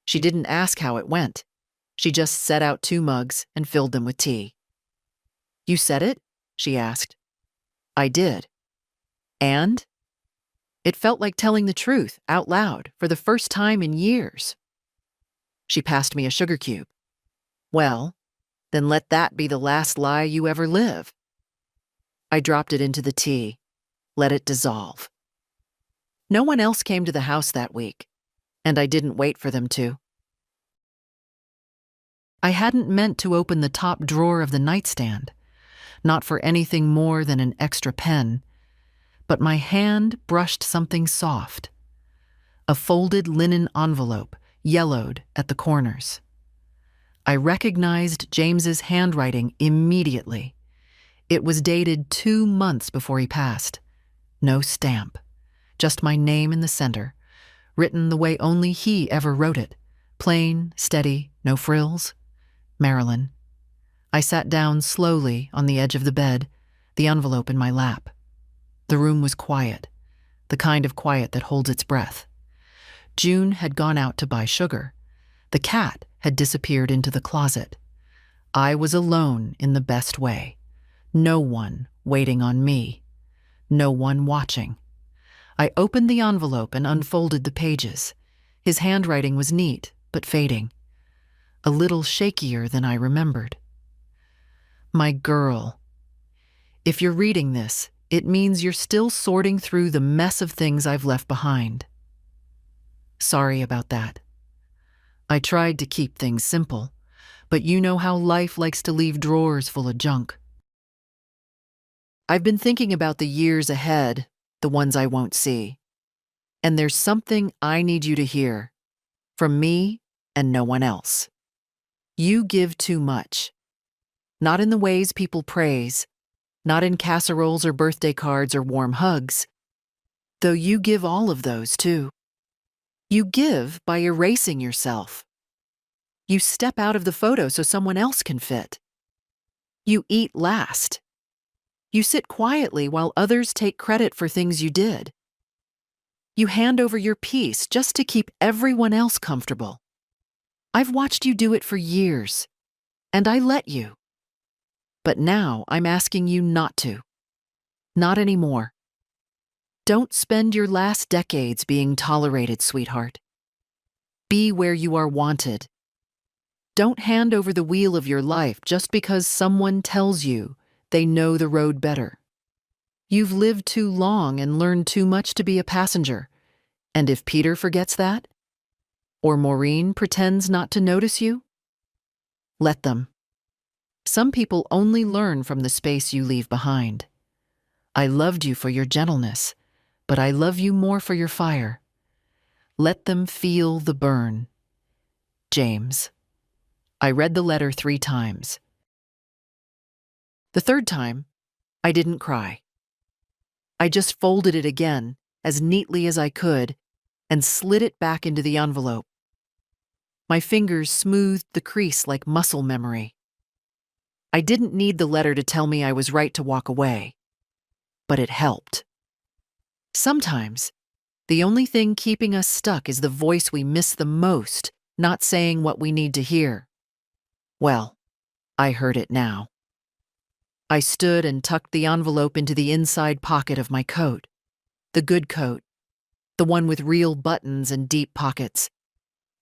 She didn't ask how it went. She just set out 2 mugs and filled them with tea. You said it? She asked. I did. And? It felt like telling the truth out loud for the first time in years. She passed me a sugar cube. Well, then let that be the last lie you ever live. I dropped it into the tea, let it dissolve. No one else came to the house that week, and I didn't wait for them to. I hadn't meant to open the top drawer of the nightstand, not for anything more than an extra pen, but my hand brushed something soft. A folded linen envelope, yellowed at the corners. I recognized James's handwriting immediately. It was dated 2 months before he passed. No stamp, just my name in the center, written the way only he ever wrote it, plain, steady, no frills. Marilyn. I sat down slowly on the edge of the bed, the envelope in my lap. The room was quiet, the kind of quiet that holds its breath. June had gone out to buy sugar. The cat had disappeared into the closet. I was alone in the best way. No one waiting on me. No one watching. I opened the envelope and unfolded the pages. His handwriting was neat, but fading. A little shakier than I remembered. My girl. If you're reading this, it means you're still sorting through the mess of things I've left behind. Sorry about that. I tried to keep things simple, but you know how life likes to leave drawers full of junk. I've been thinking about the years ahead, the ones I won't see. And there's something I need you to hear, from me and no one else. You give too much. Not in the ways people praise, not in casseroles or birthday cards or warm hugs, though you give all of those too. You give by erasing yourself. You step out of the photo so someone else can fit. You eat last. You sit quietly while others take credit for things you did. You hand over your piece just to keep everyone else comfortable. I've watched you do it for years, and I let you. But now I'm asking you not to. Not anymore. Don't spend your last decades being tolerated, sweetheart. Be where you are wanted. Don't hand over the wheel of your life just because someone tells you they know the road better. You've lived too long and learned too much to be a passenger. And if Peter forgets that, or Maureen pretends not to notice you, let them. Some people only learn from the space you leave behind. I loved you for your gentleness, but I love you more for your fire. Let them feel the burn. James. I read the letter 3 times. The third time, I didn't cry. I just folded it again, as neatly as I could, and slid it back into the envelope. My fingers smoothed the crease like muscle memory. I didn't need the letter to tell me I was right to walk away, but it helped. Sometimes, the only thing keeping us stuck is the voice we miss the most, not saying what we need to hear. Well, I heard it now. I stood and tucked the envelope into the inside pocket of my coat. The good coat, the one with real buttons and deep pockets.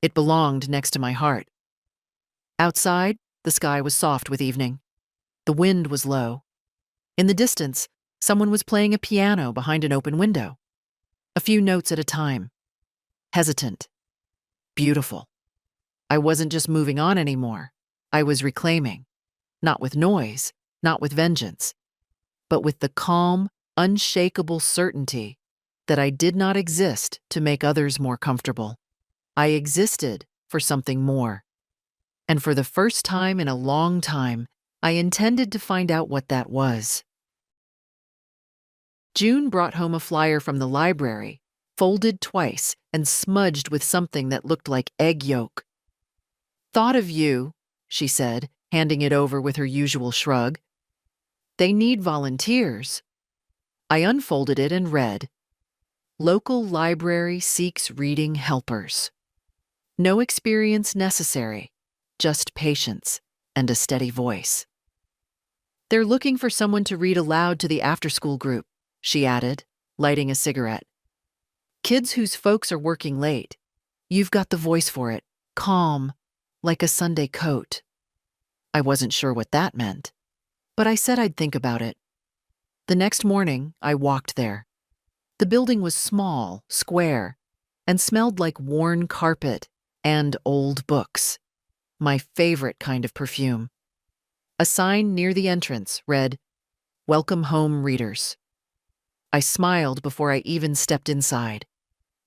It belonged next to my heart. Outside, the sky was soft with evening. The wind was low. In the distance, someone was playing a piano behind an open window. A few notes at a time. Hesitant. Beautiful. I wasn't just moving on anymore. I was reclaiming. Not with noise, not with vengeance, but with the calm, unshakable certainty that I did not exist to make others more comfortable. I existed for something more. And for the first time in a long time, I intended to find out what that was. June brought home a flyer from the library, folded twice and smudged with something that looked like egg yolk. "Thought of you," she said, handing it over with her usual shrug. "They need volunteers." I unfolded it and read, "Local library seeks reading helpers. No experience necessary, just patience and a steady voice." "They're looking for someone to read aloud to the after-school group," she added, lighting a cigarette. "Kids whose folks are working late. You've got the voice for it, calm, like a Sunday coat." I wasn't sure what that meant, but I said I'd think about it. The next morning, I walked there. The building was small, square, and smelled like worn carpet and old books. My favorite kind of perfume. A sign near the entrance read, "Welcome home, readers." I smiled before I even stepped inside.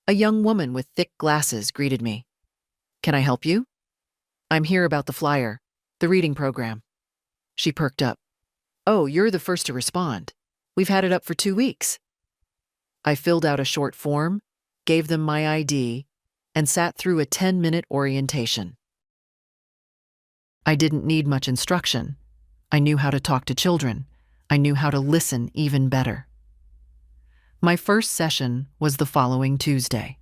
A young woman with thick glasses greeted me. "Can I help you?" "I'm here about the flyer, the reading program." She perked up. "Oh, you're the first to respond. We've had it up for 2 weeks." I filled out a short form, gave them my ID, and sat through a 10-minute orientation. I didn't need much instruction. I knew how to talk to children. I knew how to listen even better. My first session was the following Tuesday.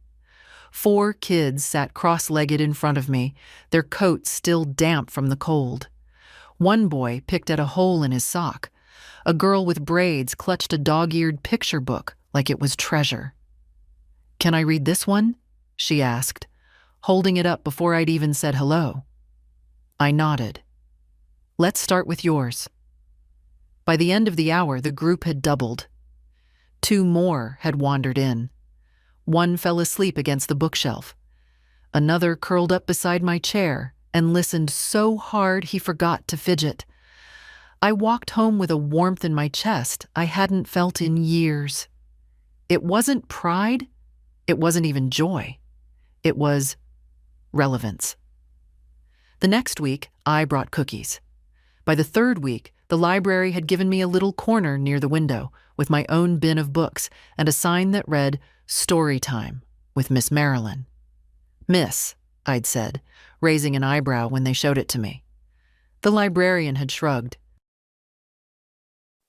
4 kids sat cross-legged in front of me, their coats still damp from the cold. One boy picked at a hole in his sock. A girl with braids clutched a dog-eared picture book like it was treasure. "Can I read this one?" she asked, holding it up before I'd even said hello. I nodded. "Let's start with yours." By the end of the hour, the group had doubled. 2 more had wandered in. One fell asleep against the bookshelf. Another curled up beside my chair and listened so hard he forgot to fidget. I walked home with a warmth in my chest I hadn't felt in years. It wasn't pride. It wasn't even joy. It was relevance. The next week, I brought cookies. By the 3rd week, the library had given me a little corner near the window with my own bin of books and a sign that read, "Story time with Miss Marilyn." "Miss," I'd said, raising an eyebrow when they showed it to me. The librarian had shrugged.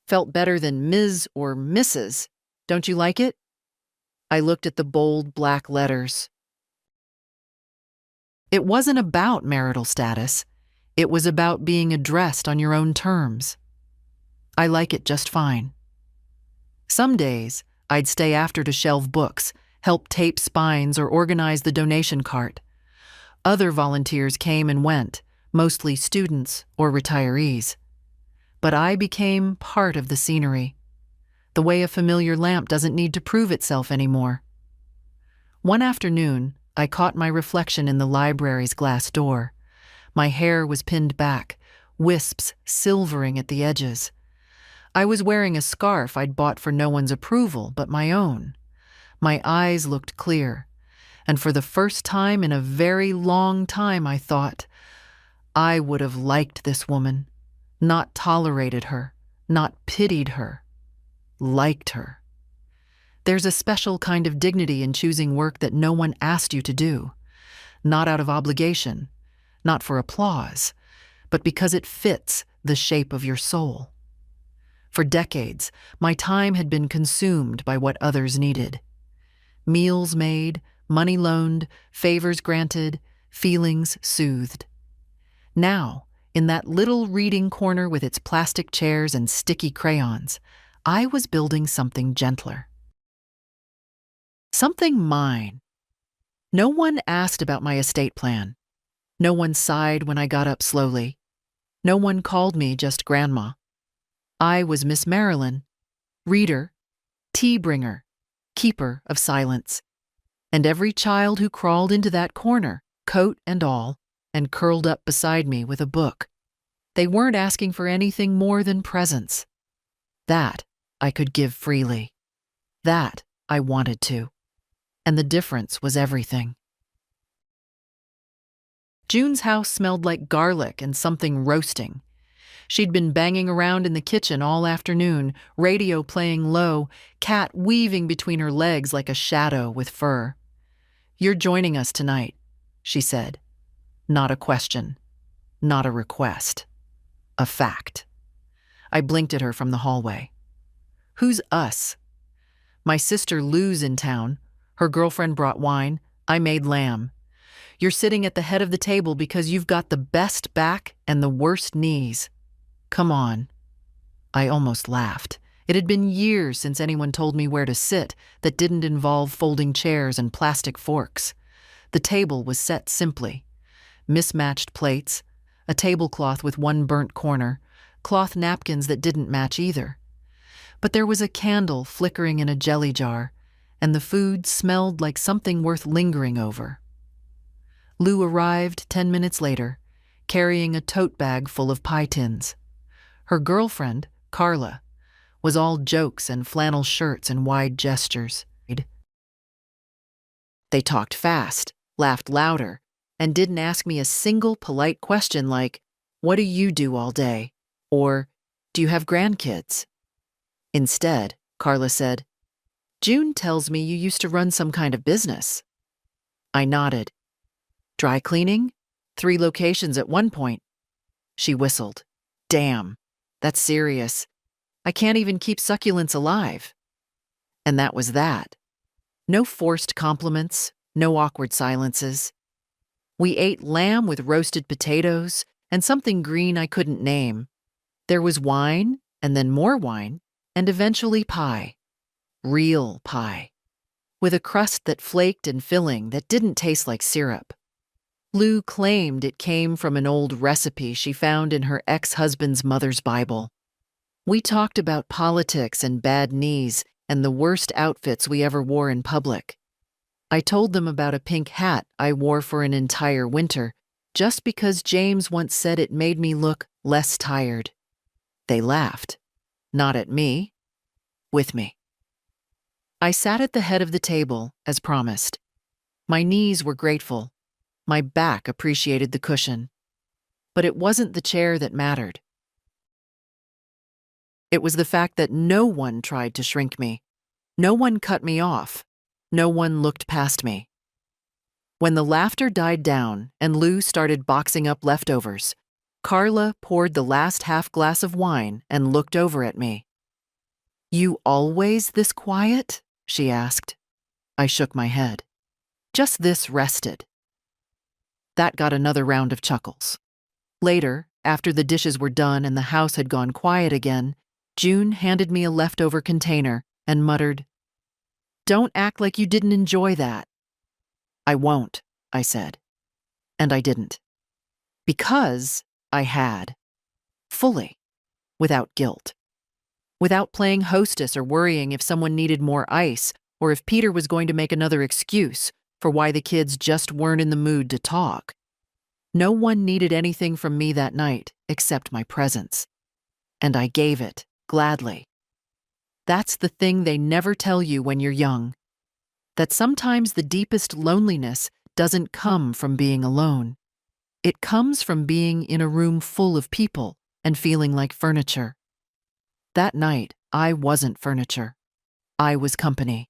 "Felt better than Ms. or Mrs. Don't you like it?" I looked at the bold black letters. It wasn't about marital status. It was about being addressed on your own terms. I like it just fine. Some days, I'd stay after to shelve books, help tape spines, or organize the donation cart. Other volunteers came and went, mostly students or retirees. But I became part of the scenery, the way a familiar lamp doesn't need to prove itself anymore. One afternoon, I caught my reflection in the library's glass door. My hair was pinned back, wisps silvering at the edges. I was wearing a scarf I'd bought for no one's approval but my own. My eyes looked clear, and for the first time in a very long time I thought, I would have liked this woman, not tolerated her, not pitied her, liked her. There's a special kind of dignity in choosing work that no one asked you to do, not out of obligation, not for applause, but because it fits the shape of your soul. For decades, my time had been consumed by what others needed. Meals made, money loaned, favors granted, feelings soothed. Now, in that little reading corner with its plastic chairs and sticky crayons, I was building something gentler. Something mine. No one asked about my estate plan. No one sighed when I got up slowly. No one called me just Grandma. I was Miss Marilyn, reader, tea bringer, keeper of silence. And every child who crawled into that corner, coat and all, and curled up beside me with a book, they weren't asking for anything more than presence. That I could give freely. That I wanted to. And the difference was everything. June's house smelled like garlic and something roasting. She'd been banging around in the kitchen all afternoon, radio playing low, cat weaving between her legs like a shadow with fur. "You're joining us tonight," she said. Not a question. Not a request. A fact. I blinked at her from the hallway. "Who's us?" "My sister Lou's in town. Her girlfriend brought wine. I made lamb. You're sitting at the head of the table because you've got the best back and the worst knees. Come on." I almost laughed. It had been years since anyone told me where to sit that didn't involve folding chairs and plastic forks. The table was set simply. Mismatched plates, a tablecloth with one burnt corner, cloth napkins that didn't match either. But there was a candle flickering in a jelly jar, and the food smelled like something worth lingering over. Lou arrived 10 minutes later, carrying a tote bag full of pie tins. Her girlfriend, Carla, was all jokes and flannel shirts and wide gestures. They talked fast, laughed louder, and didn't ask me a single polite question like, "What do you do all day?" or "Do you have grandkids?" Instead, Carla said, "June tells me you used to run some kind of business." I nodded. "Dry cleaning? 3 locations at one point." She whistled. "Damn, that's serious. I can't even keep succulents alive." And that was that. No forced compliments, no awkward silences. We ate lamb with roasted potatoes and something green I couldn't name. There was wine, and then more wine, and eventually pie. Real pie. With a crust that flaked and filling that didn't taste like syrup. Lou claimed it came from an old recipe she found in her ex-husband's mother's Bible. We talked about politics and bad knees and the worst outfits we ever wore in public. I told them about a pink hat I wore for an entire winter, just because James once said it made me look less tired. They laughed. Not at me. With me. I sat at the head of the table, as promised. My knees were grateful. My back appreciated the cushion. But it wasn't the chair that mattered. It was the fact that no one tried to shrink me. No one cut me off. No one looked past me. When the laughter died down and Lou started boxing up leftovers, Carla poured the last half glass of wine and looked over at me. "You always this quiet?" she asked. I shook my head. Just this rested. That got another round of chuckles. Later, after the dishes were done and the house had gone quiet again, June handed me a leftover container and muttered, "Don't act like you didn't enjoy that." "I won't," I said. And I didn't. Because I had. Fully. Without guilt. Without playing hostess or worrying if someone needed more ice or if Peter was going to make another excuse for why the kids just weren't in the mood to talk. No one needed anything from me that night except my presence. And I gave it, gladly. That's the thing they never tell you when you're young. That sometimes the deepest loneliness doesn't come from being alone. It comes from being in a room full of people and feeling like furniture. That night, I wasn't furniture. I was company.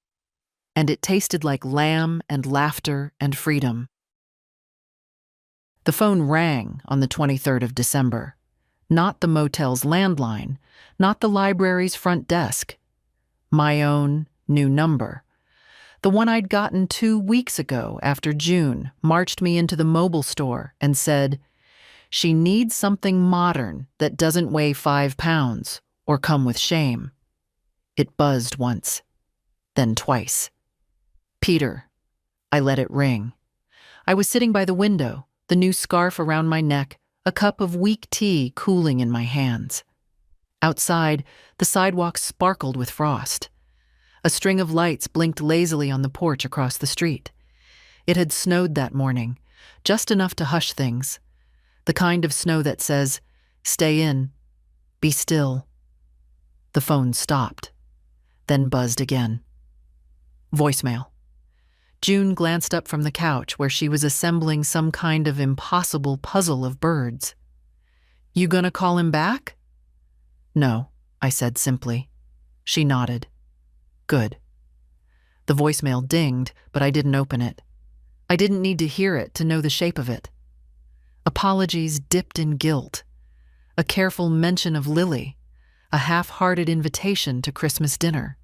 And it tasted like lamb and laughter and freedom. The phone rang on the 23rd of December. Not the motel's landline, not the library's front desk. My own new number. The one I'd gotten 2 weeks ago after June marched me into the mobile store and said, "She needs something modern that doesn't weigh 5 pounds or come with shame." It buzzed once, then twice. Peter. I let it ring. I was sitting by the window, the new scarf around my neck, a cup of weak tea cooling in my hands. Outside, the sidewalk sparkled with frost. A string of lights blinked lazily on the porch across the street. It had snowed that morning, just enough to hush things. The kind of snow that says, "Stay in, be still." The phone stopped, then buzzed again. Voicemail. June glanced up from the couch where she was assembling some kind of impossible puzzle of birds. "You gonna call him back?" "No," I said simply. She nodded. "Good." The voicemail dinged, but I didn't open it. I didn't need to hear it to know the shape of it. Apologies dipped in guilt. A careful mention of Lily. A half-hearted invitation to Christmas dinner.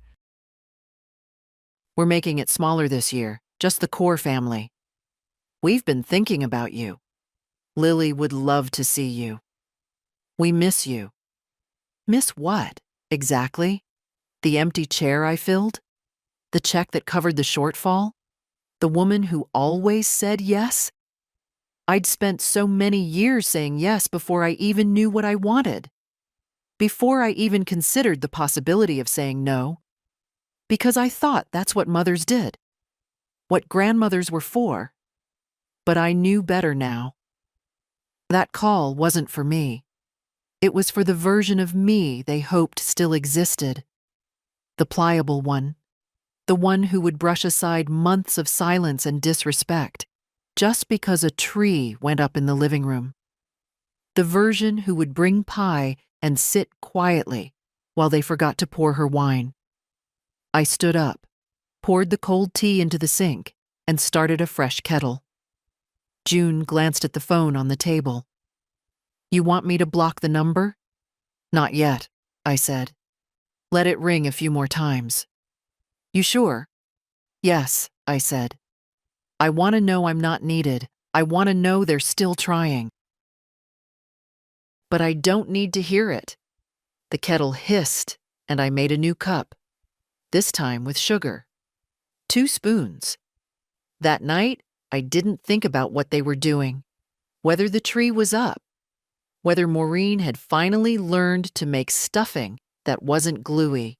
"We're making it smaller this year, just the core family. We've been thinking about you. Lily would love to see you. We miss you." "Miss what, exactly? The empty chair I filled? The check that covered the shortfall? The woman who always said yes? I'd spent so many years saying yes before I even knew what I wanted. Before I even considered the possibility of saying no. Because I thought that's what mothers did. What grandmothers were for. But I knew better now. That call wasn't for me. It was for the version of me they hoped still existed. The pliable one. The one who would brush aside months of silence and disrespect just because a tree went up in the living room. The version who would bring pie and sit quietly while they forgot to pour her wine. I stood up, poured the cold tea into the sink, and started a fresh kettle. June glanced at the phone on the table. "You want me to block the number?" "Not yet," I said. "Let it ring a few more times." "You sure?" "Yes," I said. "I want to know I'm not needed. I want to know they're still trying." "But I don't need to hear it." The kettle hissed, and I made a new cup. This time with sugar. 2 spoons. That night, I didn't think about what they were doing, whether the tree was up, whether Maureen had finally learned to make stuffing that wasn't gluey.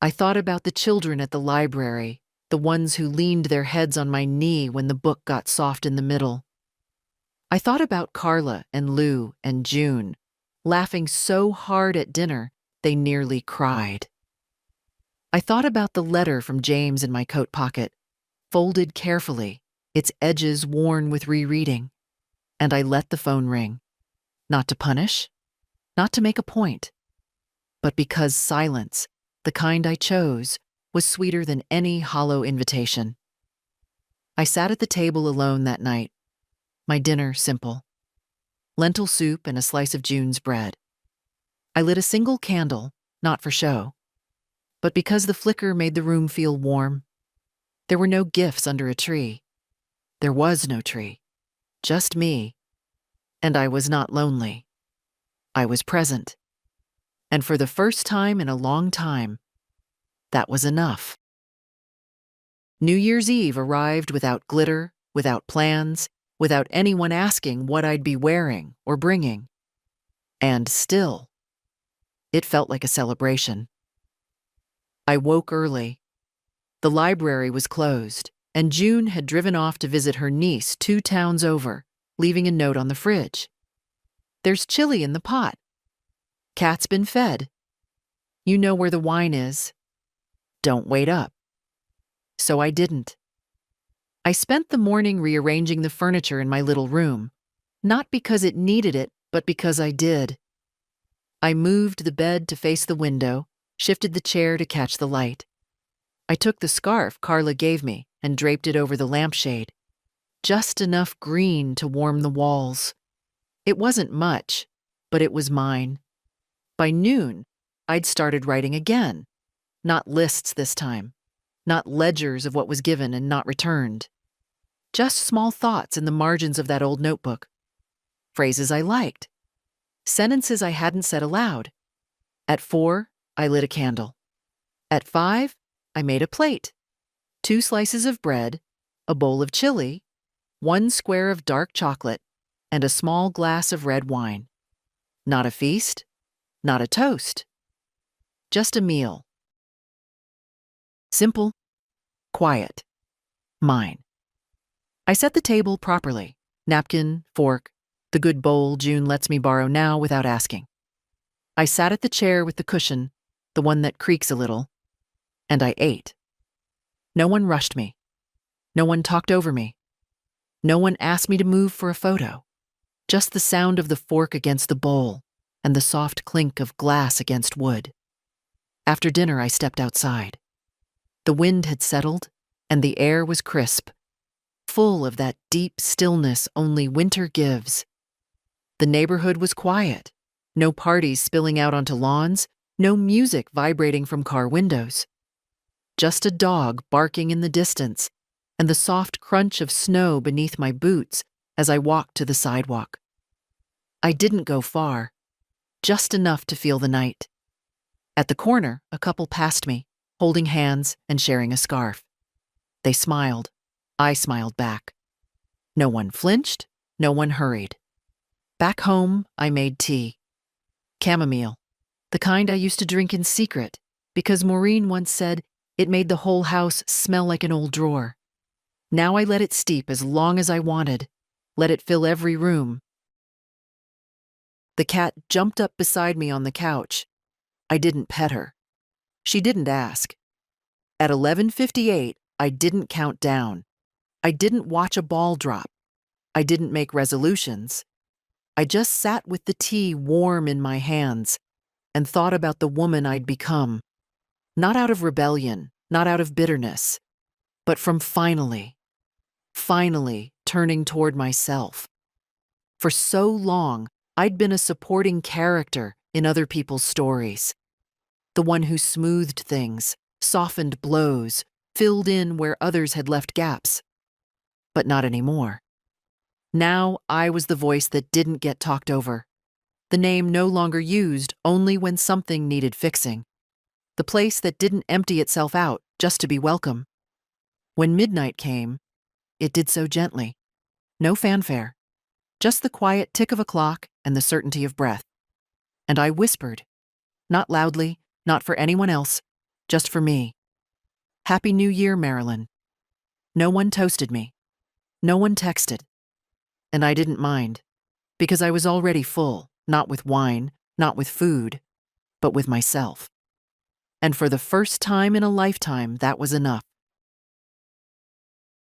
I thought about the children at the library, the ones who leaned their heads on my knee when the book got soft in the middle. I thought about Carla and Lou and June, laughing so hard at dinner they nearly cried. I thought about the letter from James in my coat pocket, folded carefully, its edges worn with rereading, and I let the phone ring. Not to punish, not to make a point, but because silence, the kind I chose, was sweeter than any hollow invitation. I sat at the table alone that night, my dinner simple. Lentil soup and a slice of June's bread. I lit a single candle, not for show, but because the flicker made the room feel warm. There were no gifts under a tree. There was no tree, just me. And I was not lonely. I was present. And for the first time in a long time, that was enough. New Year's Eve arrived without glitter, without plans, without anyone asking what I'd be wearing or bringing. And still, it felt like a celebration. I woke early. The library was closed, and June had driven off to visit her niece 2 towns over, leaving a note on the fridge. "There's chili in the pot. Cat's been fed. You know where the wine is. Don't wait up." So I didn't. I spent the morning rearranging the furniture in my little room, not because it needed it, but because I did. I moved the bed to face the window, shifted the chair to catch the light. I took the scarf Carla gave me and draped it over the lampshade. Just enough green to warm the walls. It wasn't much, but it was mine. By noon, I'd started writing again. Not lists this time. Not ledgers of what was given and not returned. Just small thoughts in the margins of that old notebook. Phrases I liked. Sentences I hadn't said aloud. At 4, I lit a candle. At 5, I made a plate. 2 slices of bread, a bowl of chili, 1 square of dark chocolate, and a small glass of red wine. Not a feast, not a toast. Just a meal. Simple, quiet, mine. I set the table properly. Napkin, fork, the good bowl June lets me borrow now without asking. I sat at the chair with the cushion, the one that creaks a little, and I ate. No one rushed me. No one talked over me. No one asked me to move for a photo. Just the sound of the fork against the bowl and the soft clink of glass against wood. After dinner, I stepped outside. The wind had settled, and the air was crisp, full of that deep stillness only winter gives. The neighborhood was quiet. No parties spilling out onto lawns, no music vibrating from car windows. Just a dog barking in the distance, and the soft crunch of snow beneath my boots as I walked to the sidewalk. I didn't go far, just enough to feel the night. At the corner, a couple passed me, holding hands and sharing a scarf. They smiled. I smiled back. No one flinched, no one hurried. Back home, I made tea. Chamomile, the kind I used to drink in secret, because Maureen once said it made the whole house smell like an old drawer. Now I let it steep as long as I wanted, let it fill every room. The cat jumped up beside me on the couch. I didn't pet her. She didn't ask. At 11:58, I didn't count down. I didn't watch a ball drop. I didn't make resolutions. I just sat with the tea warm in my hands and thought about the woman I'd become. Not out of rebellion, not out of bitterness, but from finally turning toward myself. For so long, I'd been a supporting character in other people's stories. The one who smoothed things, softened blows, filled in where others had left gaps. But not anymore. Now I was the voice that didn't get talked over. The name no longer used only when something needed fixing. The place that didn't empty itself out just to be welcome. When midnight came, it did so gently. No fanfare. Just the quiet tick of a clock and the certainty of breath. And I whispered, not loudly, not for anyone else, just for me. Happy New Year, Marilyn. No one toasted me. No one texted. And I didn't mind, because I was already full, not with wine, not with food, but with myself. And for the first time in a lifetime, that was enough.